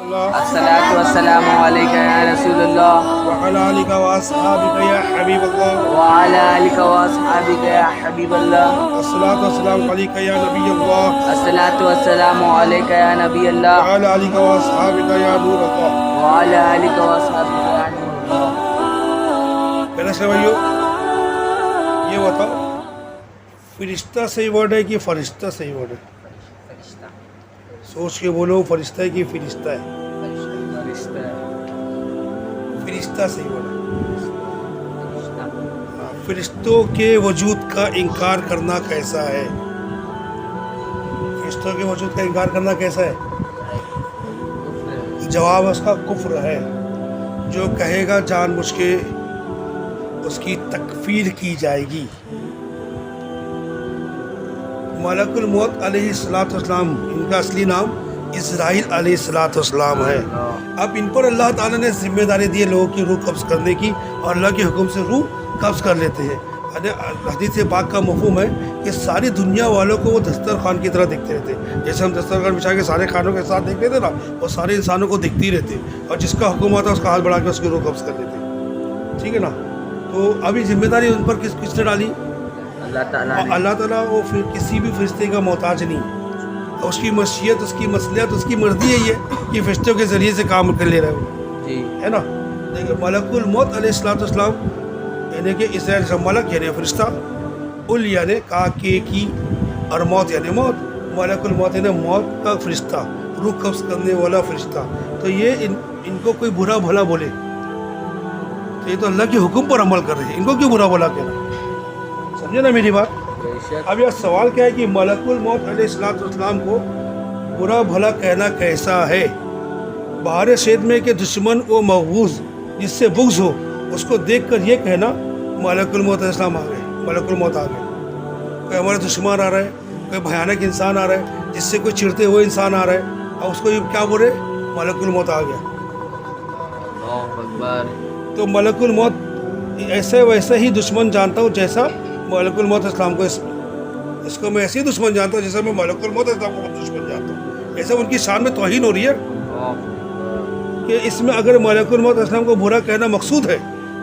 الصلاۃ والسلام علیک یا رسول اللہ وعلى آلك وأصحابك يا حبيب الله. وعلی آلک واصحابک یا حبیب اللہ الصلاة والسلام عليك يا نبي الله. الصلاۃ والسلام علیک یا نبی اللہ وعلى آلك وأصحابك يا نور الله. وعلی آلک واصحابک یا نور اللہ. میرے سے بھائیو یہ بتاؤ فرشتہ صحیح ورڈ ہے کہ فرشتہ صحیح ورڈ ہے؟ سوچ کے بولو فرشتہ ہے کہ فرشتہ ہے؟ فرشتہ صحیح ورڈ ہے. فرشتوں کے وجود کا انکار کرنا کیسا ہے؟ فرشتوں کے وجود کا انکار کرنا کیسا ہے؟ جواب اس کا کفر ہے. جو کہے گا جان بوجھ کے اس کی تکفیر کی جائے گی. ملک الموت علیہ السلام ان کا اصلی نام اسرائیل علیہ السلام ہے. اب ان پر اللہ تعالیٰ نے ذمہ داری دی ہے لوگوں کی روح قبض کرنے کی، اور اللہ کے حکم سے روح قبض کر لیتے ہیں. حدیث پاک کا مفہوم ہے کہ ساری دنیا والوں کو وہ دسترخوان کی طرح دیکھتے رہتے ہیں. جیسے ہم دسترخوان بچھا کے سارے کھانوں کے ساتھ دیکھتے تھے نا، وہ سارے انسانوں کو دیکھتی رہتے، اور جس کا حکم ہوتا ہے اس کا ہاتھ بڑھا کے اس کی روح قبض کر لیتے. ٹھیک ہے نا؟ تو ابھی ذمہ داری ان پر کس نے ڈالی؟ اللہ تعالیٰ. وہ پھر کسی بھی فرشتے کا محتاج نہیں. اس کی مشیت، اس کی مصلحت، اس کی مرضی ہے یہ کہ فرشتوں کے ذریعے سے کام کر لے رہے ہو، ہے نا؟ دیکھیں ملک الموت علیہ السلام یعنی کہ اسرائیل سے ملک یعنی فرشتہ، ال یعنی کاکے کی، اور موت یعنی موت. ملک الموت یعنی موت کا فرشتہ، روح قبض کرنے والا فرشتہ. تو یہ ان کو کوئی برا بھلا بولے تو یہ تو اللہ کے حکم پر عمل کر رہے ہیں، ان کو کیوں برا بھلا کہنا؟ سمجھے نا میری بات؟ اب یہ سوال کیا ہے کہ ملک الموت علیہ السلام کو برا بھلا کہنا کیسا ہے؟ بہار شید میں کہ دشمن و مغوض جس سے بغض ہو اس کو دیکھ کر یہ کہنا ملک الموت علیہ السلام آ گئے، ملک الموت آ گئے. کوئی ہمارا دشمن آ رہا ہے، کوئی بھیانک انسان آ رہا ہے، جس سے کوئی چڑھتے ہوئے انسان آ رہا ہے، اور اس کو یہ کیا بولے؟ ملک الموت آ گیا. تو ملک الموت ایسے ویسا ہی دشمن جانتا ہوں جیسا ملک الموت اسلام کو. اس کو میں ایسے ہی دشمن جانتا ہوں جیسا میں ملک الموت اسلام کو دشمن جانتا ہوں. ایسا ان کی شان میں توہین ہو رہی ہے کہ اس میں اگر ملک الموت اسلام کو برا کہنا مقصود ہے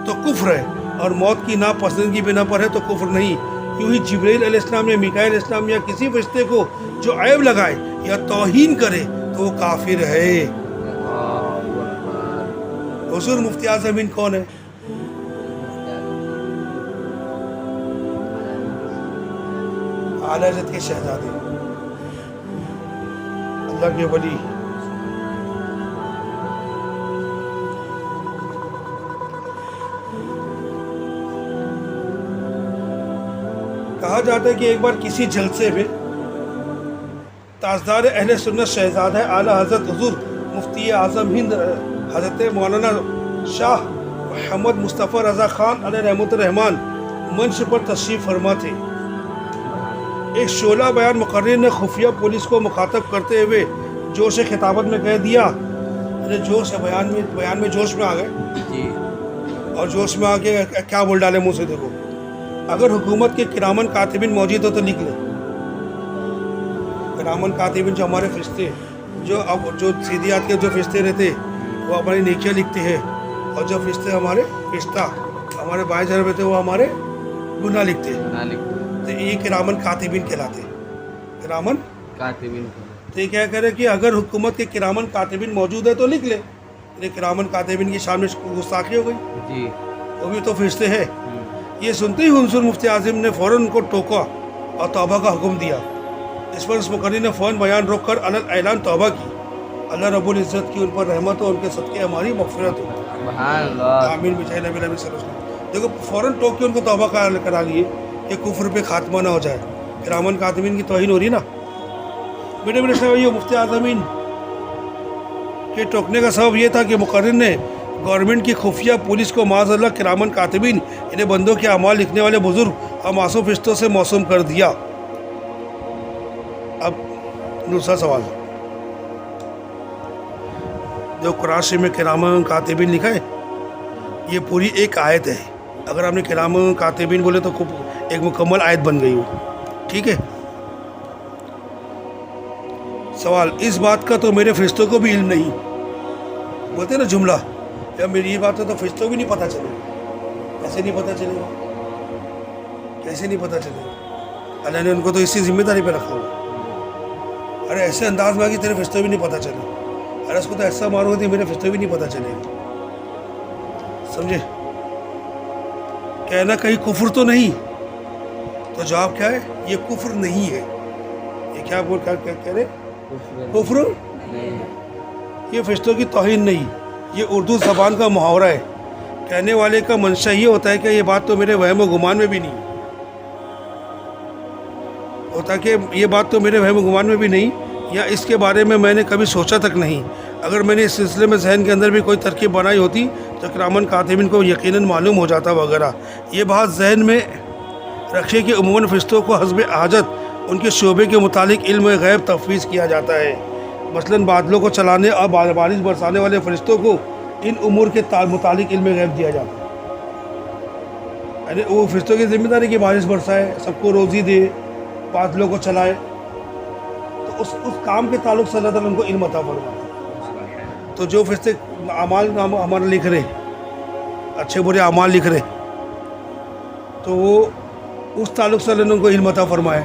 تو کفر ہے، اور موت کی ناپسندگی بنا پر ہے تو کفر نہیں. کیوں ہی جبرائیل علیہ السلام یا میکائیل علیہ السلام یا کسی فرشتے کو جو عیب لگائے یا توہین کرے تو وہ کافر ہے. حضور مفتی اعظم ہند کون ہے؟ اعلیٰ حضرت کے شہزادے، اللہ کے ولی. کہا جاتا ہے کہ ایک بار کسی جلسے میں تاجدار اہل سنت شہزادہ اعلیٰ حضرت حضور مفتی اعظم ہند حضرت مولانا شاہ محمد مصطفیٰ رضا خان علیہ رحمۃ الرحمان منچ پر تشریف فرما تھے. ایک شعلہ بیان مقرر نے خفیہ پولیس کو مخاطب کرتے ہوئے جوش خطابت میں کہہ دیا، جوش بیان میں جوش میں آ گئے، اور جوش میں آ کے کیا بول ڈالے منہ سے. دیکھو اگر حکومت کے کرامن کاتبین موجود ہو تو لکھ لیں. کرامن کاتبین جو ہمارے فرشتے جو سیدیات کے جو فرشتے رہتے وہ ہماری نیکیاں لکھتے ہیں، اور جو فرشتے ہمارے بائیں جانب رہتے وہ ہمارے گناہ لکھتے ہیں. تو یہ کرامن کاتبین کہلاتے ہیں. کرامن کاتبین. تو یہ کیا کرے کہ اگر حکومت کے کرامن کاتبین موجود ہے تو لکھ لے. کرامن کاتبین کی شان میں گستاخی ہو گئی، وہ بھی تو فرشتے ہیں. یہ سنتے ہی حضور مفتی اعظم نے فوراً ان کو ٹوکا اور توبہ کا حکم دیا. اس پر اس مقرر نے فوراً بیان روک کر اعلان توبہ کی. اللہ رب العزت کی ان پر رحمت ہو، ان کے صدقے ہماری مغفرت ہو. آمین بجائے نبی صلی اللہ علیہ وسلم. دیکھو فوراً ٹوک کے ان کو توبہ کرا لیے کہ کفر پہ خاتمہ نہ ہو جائے. کرامن کاتبین کی توہین ہو رہی نا. میرے مفتی اعظمین کے ٹوکنے کا سبب یہ تھا کہ مقرر نے گورنمنٹ کی خفیہ پولیس کو معاذ اللہ کرامن کاتبین انہیں بندوں کے اعمال لکھنے والے بزرگ اور معصوم فرشتوں سے موسوم کر دیا. اب دوسرا سوال، جو قرآن شریف میں کرامن کاتبین لکھا ہے یہ پوری ایک آیت ہے. اگر آپ نے کرامن کاتبین بولے تو خوب ایک مکمل آیت بن گئی ہو. ٹھیک ہے. سوال، اس بات کا تو میرے فرشتوں کو بھی علم نہیں بولتے ہیں نا جملہ، جب میری یہ بات ہے تو فرشتوں بھی نہیں پتہ چلے گا. کیسے نہیں پتہ چلے گا؟ کیسے نہیں پتہ چلے گا؟ اللہ نے ان کو تو اسی ذمہ داری پہ رکھا ہوا. ارے ایسے انداز میں آ کہ تیرے فرشتوں بھی نہیں پتہ چلے. ارے اس کو تو ایسا مارو گے میرے فرشتوں بھی نہیں پتہ چلے گا. سمجھے؟ کہنا کہیں کفر تو نہیں، تو جواب کیا ہے؟ یہ کفر نہیں ہے. یہ کیا کہہ رہے؟ کفر نہیں. یہ فرشتوں کی توہین نہیں، یہ اردو زبان کا محاورہ ہے. کہنے والے کا منشا یہ ہوتا ہے کہ یہ بات تو میرے وہم و گمان میں بھی نہیں ہوتا، کہ یہ بات تو میرے وہم و گمان میں بھی نہیں، یا اس کے بارے میں میں نے کبھی سوچا تک نہیں. اگر میں نے اس سلسلے میں ذہن کے اندر بھی کوئی ترکیب بنائی ہوتی تو کرامن کاتبین کو یقیناً معلوم ہو جاتا وغیرہ. یہ بات ذہن میں رکھے کہ عموماً فرشتوں کو حسب حاجت ان کے شعبے کے متعلق علم غیب تفویض کیا جاتا ہے. مثلاً بادلوں کو چلانے اور بارش برسانے والے فرشتوں کو ان امور کے متعلق علم غیب دیا جاتا ہے. یعنی وہ فرشتوں کی ذمہ داری کہ بارش برسائے، سب کو روزی دے، بادلوں کو چلائے، تو اس کام کے تعلق سے اللہ تعالیٰ ان کو علم عطا فرماتا ہے. تو جو فرشتے اعمال ہمارے لکھ رہے، اچھے برے اعمال لکھ رہے، تو وہ اس تعلق سے اللہ نے ان کو علم عطا فرمایا.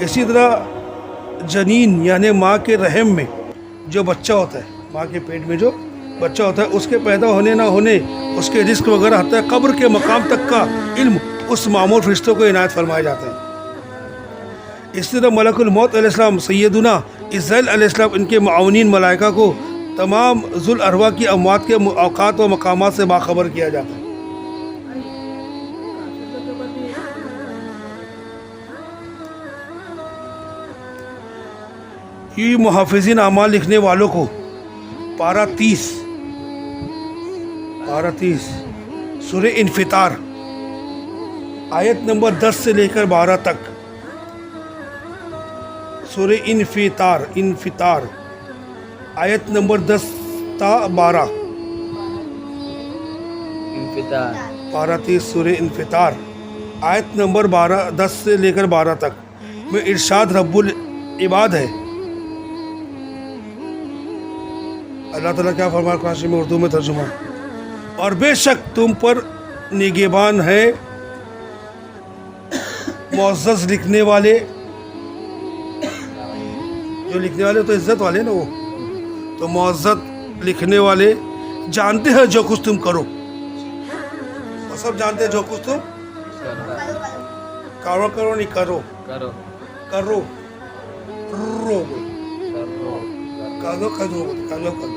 اسی طرح جنین یعنی ماں کے رحم میں جو بچہ ہوتا ہے، ماں کے پیٹ میں جو بچہ ہوتا ہے، اس کے پیدا ہونے نہ ہونے، اس کے رزق وغیرہ حتیٰ قبر کے مقام تک کا علم اس معمور فرشتوں کو عنایت فرمایا جاتا ہے. اسی طرح ملک الموت علیہ السلام سیدنا اسرائیل علیہ السلام ان کے معاونین ملائکہ کو تمام ذوالارواح کی اموات کے اوقات و مقامات سے باخبر کیا جاتا ہے. یہ محافظین اعمال لکھنے والوں کو پارہ 30 سورہ انفطار آیت نمبر 10 سے لے کر 12 تک. سورہ انفطار آیت نمبر 10 تا 12. انفطار پارہ 30 سورہ انفطار آیت نمبر 10 سے لے کر 12 تک میں ارشاد رب العباد ہے. اللہ تعالیٰ کیا فرمایا قرآن میں اردو میں ترجمہ، اور بے شک تم پر نگہبان ہے معزز لکھنے والے. جو لکھنے والے تو عزت والے نا، وہ تو معزز لکھنے والے جانتے ہیں جو کچھ تم کرو. وہ سب جانتے ہیں جو کچھ تم کرو نہیں کرو کرو کرو کرو کرو.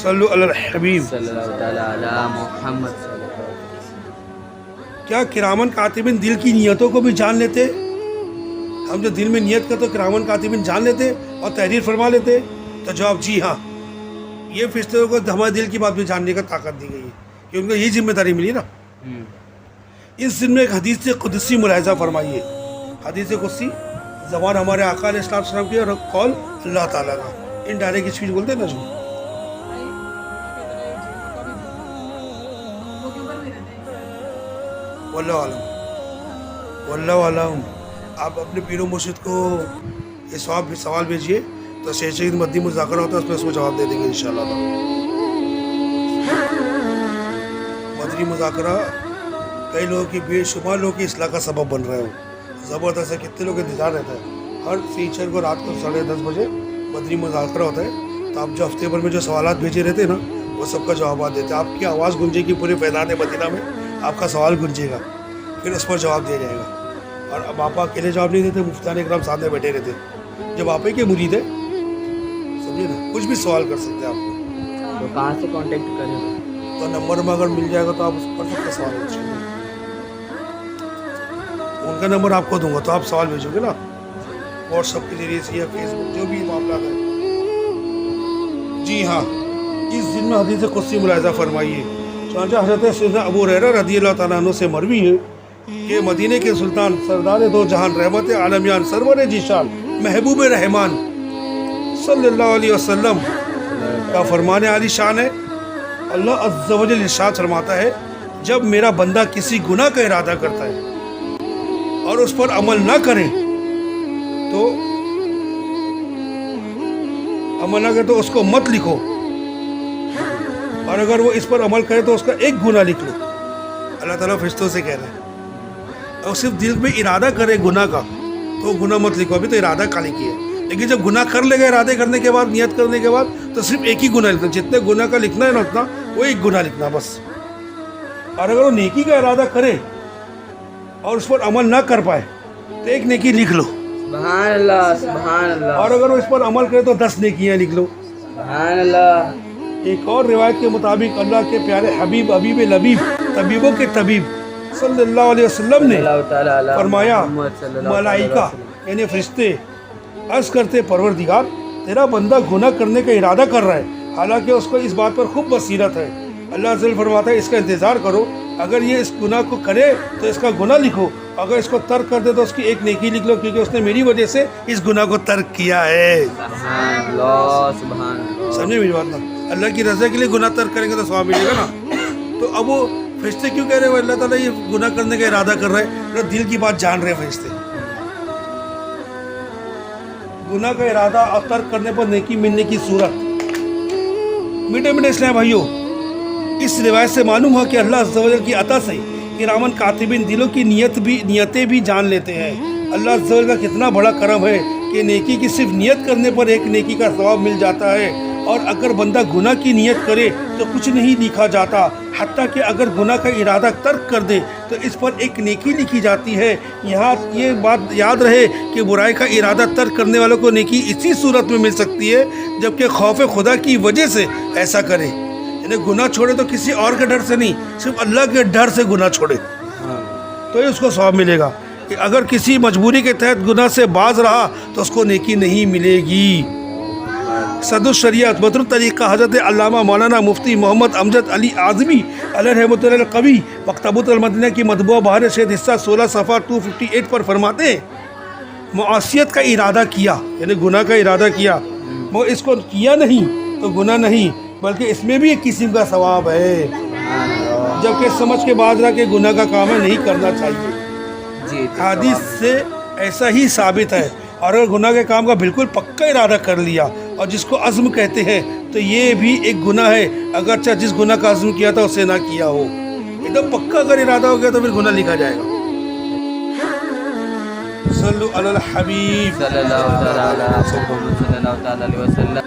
صلو علی الحبیب. صلی اللہ تعالیٰ علی محمد صلی اللہ علیہ وسلم. کیا کرامن کاتبین دل کی نیتوں کو بھی جان لیتے؟ ہم جو دل میں نیت کرتے تو کرامن کاتبین جان لیتے اور تحریر فرما لیتے؟ تو جواب جی ہاں. یہ فرشتوں کو ہمارے دل کی بات بھی جاننے کا طاقت دی گئی ہے کہ ان کو یہی ذمہ داری ملی نا. اس دن میں ایک حدیث قدسی ملاحظہ فرمائیے. حدیث قدسی زبان ہمارے آقا علیہ السلام کی اور قول اللہ تعالیٰ کا. ان ڈائریکٹ اسپیچ بولتے ہیں نا جو. واللہ عالم. آپ اپنے پیر و مرشد کو یہ سوال بھیجیے تو شیخ مدنی مذاکرہ ہوتا ہے، اس میں اس کو جواب دے دیں گے انشاءاللہ. مدنی مذاکرہ کئی لوگوں کی بے شمار لوگوں کی اصلاح کا سبب بن رہے ہو. زبردست ہے، کتنے لوگ انتظار رہتا ہے. ہر فیچر کو رات کو 10:30 بجے مدنی مذاکرہ ہوتا ہے. تو آپ جو ہفتے بھر میں جو سوالات بھیجے رہتے ہیں نا، وہ سب کا جوابات دیتے ہیں. آپ کی آواز گونجے گی پورے فیضان مدینہ میں، آپ کا سوال گونجے گا، پھر اس پر جواب دیا جائے گا. اور اب آپ اکیلے جواب نہیں دیتے، مفتیان اکرام سامنے بیٹھے رہتے. جب آپ ہی کے مرید ہیں، سمجھے نا، کچھ بھی سوال کر سکتے ہیں آپ. تو کہاں سے کانٹیکٹ کریں؟ تو نمبر میں اگر مل جائے گا تو آپ اس پر کر سکتے سوال پوچھیں گے. ان کا نمبر آپ کو دوں گا تو آپ سوال بھیجو گے نا، واٹس ایپ کے ذریعے سے یا فیس بک، جو بھی معاملات ہیں. جی ہاں، اس دن میں حدیث قدسی ملاحظہ فرمائیے. چنانچہ حضرت سیدنا ابو ہریرہ رضی اللہ تعالیٰ عنہ سے مروی ہے کہ مدینہ کے سلطان سردار دو جہان رحمت عالمیان سرور ذیشان محبوب رحمان صلی اللہ علیہ وسلم کا فرمان عالی شان ہے. اللہ عز و جل ارشاد فرماتا ہے، جب میرا بندہ کسی گناہ کا ارادہ کرتا ہے اور اس پر عمل نہ کرے تو عمل نہ کرے تو اس کو مت لکھو، اور اگر وہ اس پر عمل کرے تو اس کا ایک گناہ لکھ لو۔ اللہ تعالیٰ فرشتوں سے کہہ رہے ہیں، اور صرف دل میں ارادہ کرے گناہ کا تو گناہ مت لکھو، ابھی تو ارادہ کالی کی ہے، لیکن جب گناہ کر لے گا ارادے کرنے کے بعد، نیت کرنے کے بعد، تو صرف ایک ہی گناہ لکھنا، جتنے گناہ کا لکھنا ہے نا اتنا وہ ایک گناہ لکھنا بس۔ اور اگر وہ نیکی کا ارادہ کرے اور اس پر عمل نہ کر پائے تو ایک نیکی لکھ لو، سبحان اللہ سبحان اللہ، اور اگر وہ اس پر عمل کرے تو 10 نیکیاں لکھ لو۔ سبحان اللہ۔ ایک اور روایت کے مطابق اللہ کے پیارے حبیب حبیب لبیب طبیبوں کے طبیب صلی اللہ علیہ وسلم نے اللہ تعالیٰ علی فرمایا، محمد صلی اللہ علیہ ملائکہ وسلم، یعنی فرشتے عرض کرتے پروردگار تیرا بندہ گناہ کرنے کا ارادہ کر رہا ہے، حالانکہ اس کو اس بات پر خوب بصیرت ہے۔ اللہ عز و جل فرماتا ہے اس کا انتظار کرو، اگر یہ اس گناہ کو کرے تو اس کا گناہ لکھو، اگر اس کو ترک کر دے تو اس کی ایک نیکی لکھ لو، کیونکہ اس نے میری وجہ سے اس گناہ کو ترک کیا ہے۔ سبحان اللہ سبحان اللہ۔ سمجھے میری بات نا؟ اللہ کی رضا کے لیے گناہ ترک کریں گے تو ثواب ملے گا نا۔ تو اب وہ فرشتے کیوں کہہ رہے ہیں اللہ تعالیٰ یہ گناہ کرنے کا ارادہ کر رہے ہیں؟ دل کی بات جان رہے ہیں فرشتے، گناہ کا ارادہ اور ترک کرنے پر نیکی ملنے کی صورت۔ میٹھے میٹھے اسلام بھائیوں، اس روایت سے معلوم ہوا کہ اللہ عز و جل کی عطا سے کرامن کاتبین دلوں کی نیتیں بھی جان لیتے ہیں۔ اللہ عز و جل کا کتنا بڑا کرم ہے کہ نیکی کی صرف نیت کرنے پر ایک نیکی کا ثواب مل جاتا ہے، اور اگر بندہ گناہ کی نیت کرے تو کچھ نہیں لکھا جاتا، حتیٰ کہ اگر گناہ کا ارادہ ترک کر دے تو اس پر ایک نیکی لکھی جاتی ہے۔ یہاں یہ بات یاد رہے کہ برائی کا ارادہ ترک کرنے والوں کو نیکی اسی صورت میں مل سکتی ہے جبکہ خوف خدا کی وجہ سے ایسا کرے، یعنی گناہ چھوڑے تو کسی اور کے ڈر سے نہیں، صرف اللہ کے ڈر سے گناہ چھوڑے تو ہی اس کو ثواب ملے گا۔ کہ اگر کسی مجبوری کے تحت گناہ سے باز رہا تو اس کو نیکی نہیں ملے گی۔ صدر الشریعت بدر الطریقہ حضرت علامہ مولانا مفتی محمد امجد علی اعظمی علیہ رحمۃ اللہ القوی مکتبۃ المدینہ کی مطبوعہ بہار شہد حصہ 16 صفحہ 258 پر فرماتے ہیں، معاشیت کا ارادہ کیا یعنی گناہ کا ارادہ کیا، وہ اس کو کیا نہیں تو گناہ نہیں بلکہ اس میں بھی ایک قسم کا ثواب ہے، جبکہ سمجھ کے بعد رہا کہ گناہ کا کام ہے نہیں کرنا چاہیے۔ جی حدیث سے ایسا ہی ثابت ہے، اور اگر گناہ کے کام کا بالکل پکا ارادہ کر لیا اور جس کو عزم کہتے ہیں تو یہ بھی ایک گناہ ہے، اگرچہ جس گناہ کا عزم کیا تھا اسے نہ کیا ہو، ایک دم پکا اگر ارادہ ہو گیا تو پھر گناہ لکھا جائے گا۔ صلو علی الحبیب صلی اللہ تعالیٰ علی محمد صلی اللہ تعالیٰ علیہ وسلم۔